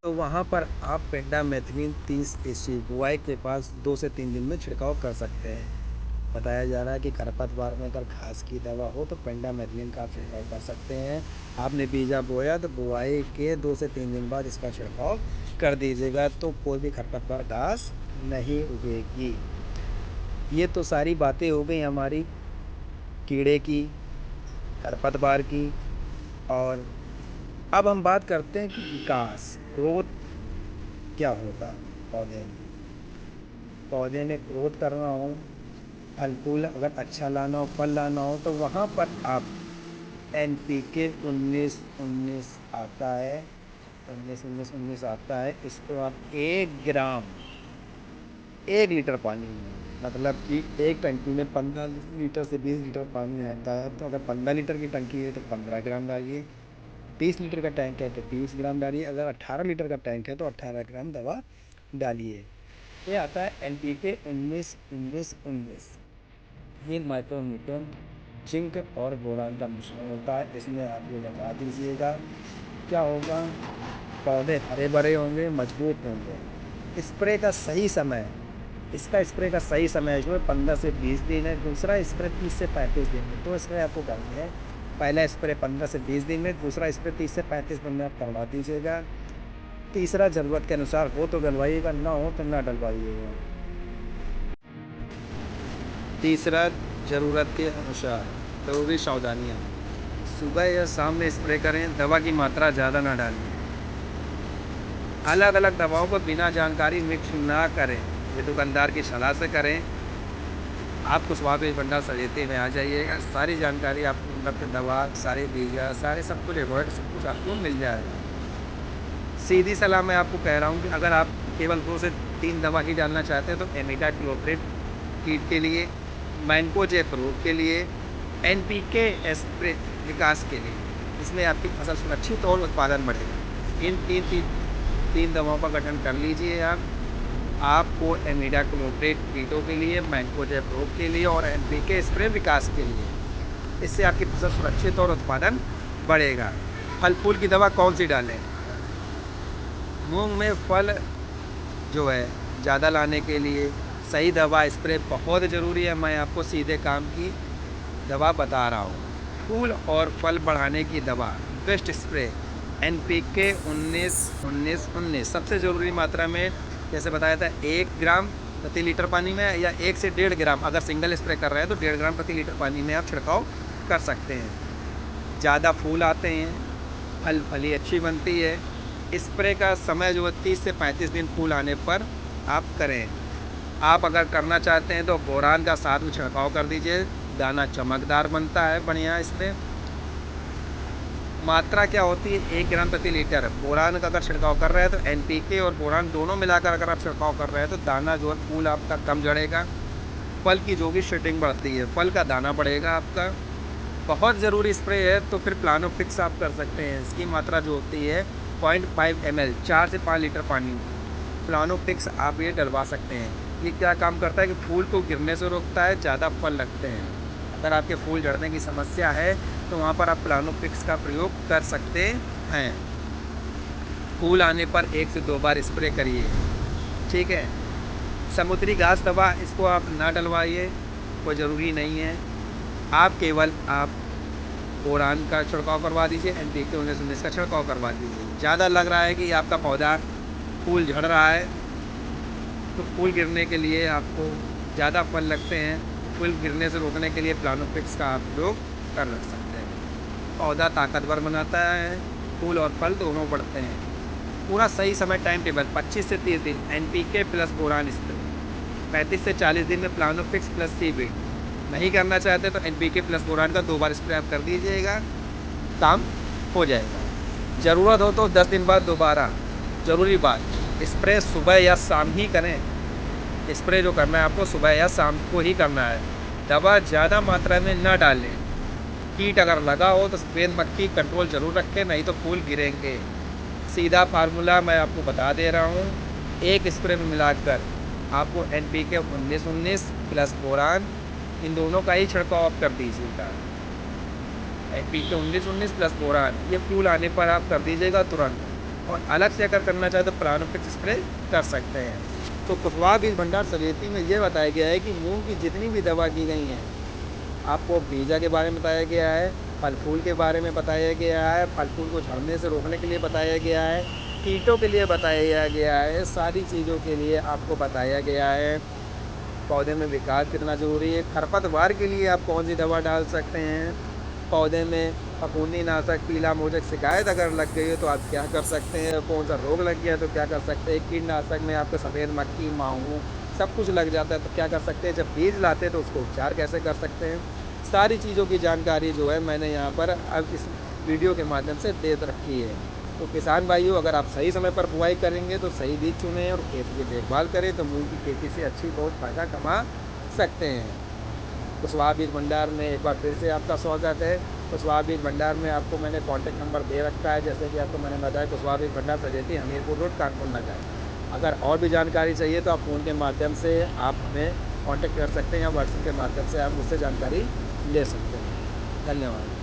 तो वहाँ पर आप पेंडामेथलिन 30 ईसी बुआई के पास 2 से 3 दिन में छिड़काव कर सकते हैं। बताया जा रहा है कि खरपतवार में अगर घास की दवा हो तो पेंडामेथलिन का छिड़काव कर सकते हैं। आपने बीजा बोया तो बुआई के 2 से 3 दिन बाद इसका छिड़काव कर दीजिएगा, तो कोई भी खरपतवार घास नहीं उगेगी। ये तो सारी बातें हो गई हमारी कीड़े की, खरपतवार की। और अब हम बात करते हैं कि विकास, ग्रोथ क्या होता है पौधे में। पौधे में ग्रोथ करना हो, फल फूल अगर अच्छा लाना हो, फल लाना हो, तो वहाँ पर आप NPK 19-19 आता है, 19-19-19 आता है। इसको आप 1 ग्राम 1 लीटर पानी में, मतलब कि एक टंकी में 15 लीटर से 20 लीटर पानी आता है, तो अगर 15 लीटर की टंकी है तो 15 ग्राम डालिए। 30 लीटर का टैंक है तो 30 ग्राम डालिए। अगर 18 लीटर का टैंक है तो 18 ग्राम दवा डालिए। ये आता है NPK 19-19-19। ये माइक्रोन्यूटन, जिंक और बोरान का मिश्रण होता है। इसमें आप ये लगा दीजिएगा। क्या होगा, पौधे हरे भरे होंगे, मजबूत होंगे। स्प्रे का सही समय, इसका स्प्रे का सही समय जो है 15 से 20 दिन है। दूसरा स्प्रे 30 से 35 दिन में। तो स्प्रे आपको करनी है। पहला स्प्रे 15 से 20 दिन में, दूसरा स्प्रे 30 से 35 दिन में आप करवा दीजिएगा। तीसरा ज़रूरत के अनुसार हो तो डलवाइएगा, ना हो तो ना डलवाइएगा। तीसरा, ज़रूरत के अनुसार ज़रूरी सावधानियाँ, सुबह या शाम में स्प्रे करें। दवा की मात्रा ज़्यादा ना डालें। अलग अलग दवाओं को बिना जानकारी मिक्स ना करें। ये दुकानदार की सलाह से करें। आप कुशवाहा बीज भंडार सजेते में आ जाइएगा। सारी जानकारी आपको, मतलब दवा, सारे बीजा, सारे सब कुछ एवॉइड, सब कुछ आपको मिल जाएगा। सीधी सलाह मैं आपको कह रहा हूँ कि अगर आप केवल 2 से 3 दवा ही डालना चाहते हैं तो इमिडाक्लोप्रिड कीट के लिए, मैंकोजेब रोग के लिए, NPK स्प्रे विकास के लिए, इसमें आपकी फसल सुरक्षित और उत्पादन बढ़ेगा। इन तीन दवाओं का गठन कर लीजिए आप। आपको इमिडाक्लोप्रिड कीटों के लिए, मैंकोजेब रोग के लिए और NPK स्प्रे विकास के लिए, इससे आपकी फसल सुरक्षित और उत्पादन बढ़ेगा। फल फूल की दवा कौन सी डालें? मूंग में फल जो है ज़्यादा लाने के लिए सही दवा स्प्रे बहुत ज़रूरी है। मैं आपको सीधे काम की दवा बता रहा हूँ। फूल और फल बढ़ाने की दवा, बेस्ट स्प्रे NPK 19-19-19 सबसे ज़रूरी मात्रा में, जैसे बताया था 1 ग्राम प्रति लीटर पानी में, या 1 से 1.5 ग्राम, अगर सिंगल स्प्रे कर रहे हैं तो 1.5 ग्राम प्रति लीटर पानी में आप छिड़काव कर सकते हैं। ज़्यादा फूल आते हैं, फली अच्छी बनती है। स्प्रे का समय जो है 30 से 35 दिन फूल आने पर आप करें। आप अगर करना चाहते हैं तो बोरान का साथ में छिड़काव कर दीजिए। दाना चमकदार बनता है बढ़िया। इसमें मात्रा क्या होती है, 1 ग्राम प्रति लीटर। बोरान का अगर छिड़काव कर रहे हैं तो NPK और बोरान दोनों मिलाकर अगर आप छिड़काव कर रहे हैं तो दाना जो है फूल आपका कम झड़ेगा। फल की जो भी शेडिंग बढ़ती है, फल का दाना बढ़ेगा आपका। बहुत ज़रूरी स्प्रे है तो फिर प्लानोफिक्स आप कर सकते हैं। इसकी मात्रा जो होती है 0.5 ml 4 से 5 लीटर पानी में, प्लानोफिक्स आप ये डलवा सकते हैं। ये क्या काम करता है कि फूल को गिरने से रोकता है, ज़्यादा फल लगते हैं। अगर आपके फूल झड़ने की समस्या है तो वहाँ पर आप प्लानोफिक्स का प्रयोग कर सकते हैं। फूल आने पर 1 से 2 बार स्प्रे करिए, ठीक है। समुद्री घास दवा इसको आप ना डलवाइए, कोई ज़रूरी नहीं है। आप केवल बोरान का छिड़काव करवा दीजिए, NPK 19-19 का छिड़काव करवा दीजिए। ज़्यादा लग रहा है कि आपका पौधा फूल झड़ रहा है तो फूल गिरने के लिए, आपको ज़्यादा फल लगते हैं, फूल गिरने से रोकने के लिए प्लानोफिक्स का आप प्रयोग कर सकते हैं। पौधा ताकतवर बनाता है, फूल और फल दोनों बढ़ते हैं। पूरा सही समय टाइम टेबल 25 से 30 दिन NPK प्लस बोरान स्प्रे, 35 से 40 दिन में प्लानोफिक्स प्लस सीवीड। नहीं करना चाहते तो NPK प्लस बोरान का 2 बार स्प्रे आप कर दीजिएगा, काम हो जाएगा। ज़रूरत हो तो 10 दिन बाद दोबारा। ज़रूरी बात, स्प्रे सुबह या शाम ही करें। स्प्रे जो करना है आपको सुबह या शाम को ही करना है। दवा ज़्यादा मात्रा में न डालें। कीट अगर लगा हो तो सफ़ेद मक्खी कंट्रोल ज़रूर रखें, नहीं तो फूल गिरेंगे। सीधा फार्मूला मैं आपको बता दे रहा हूँ। एक स्प्रे में मिलाकर आपको NPK 19-19 प्लस बोरान, इन दोनों का ही छिड़काव आप कर दीजिएगा। NPK 19-19 प्लस बोरान, ये फूल आने पर आप कर दीजिएगा तुरंत। और अलग से अगर करना चाहे तो प्रारंभिक स्प्रे कर सकते हैं। तो कुशवाहा बीज भंडार समिति में ये बताया गया है कि मूंग की जितनी भी दवा की गई हैं, आपको बीजा के बारे में बताया गया है, फल फूल के बारे में बताया गया है, फल फूल को झड़ने से रोकने के लिए बताया गया है, कीटों के लिए बताया गया है, सारी चीज़ों के लिए आपको बताया गया है। पौधे में विकास कितना ज़रूरी है, खरपतवार के लिए आप कौन सी दवा डाल सकते हैं, पौधे में फफूंदी नाशक पीला मोजक शिकायत अगर लग गई है तो आप क्या कर सकते हैं, कौन सा रोग लग गया तो क्या कर सकते हैं, कीटनाशक में आपको सफ़ेद मक्खी माहू सब कुछ लग जाता है तो क्या कर सकते हैं, जब बीज लाते हैं तो उसको उपचार कैसे कर सकते हैं, सारी चीज़ों की जानकारी जो है मैंने यहाँ पर अब इस वीडियो के माध्यम से दे रखी है। तो किसान भाइयों, अगर आप सही समय पर बुआई करेंगे तो सही बीज चुनें और खेत की देखभाल करें तो मूंग की खेती से अच्छी बहुत फ़ायदा कमा सकते हैं। कुशवाहा बीज भंडार में एक बार फिर से आपका स्वागत है। कुशवाहा बीज भंडार में आपको मैंने कॉन्टैक्ट नंबर दे रखा है, जैसे कि आपको मैंने बताया कुशवाहा बीज भंडार सजेती हमीरपुर रोड कानपुर नगर। अगर और भी जानकारी चाहिए तो आप फ़ोन के माध्यम से आप हमें कॉन्टैक्ट कर सकते हैं या व्हाट्सएप के माध्यम से आप मुझसे जानकारी ले सकते हैं। धन्यवाद।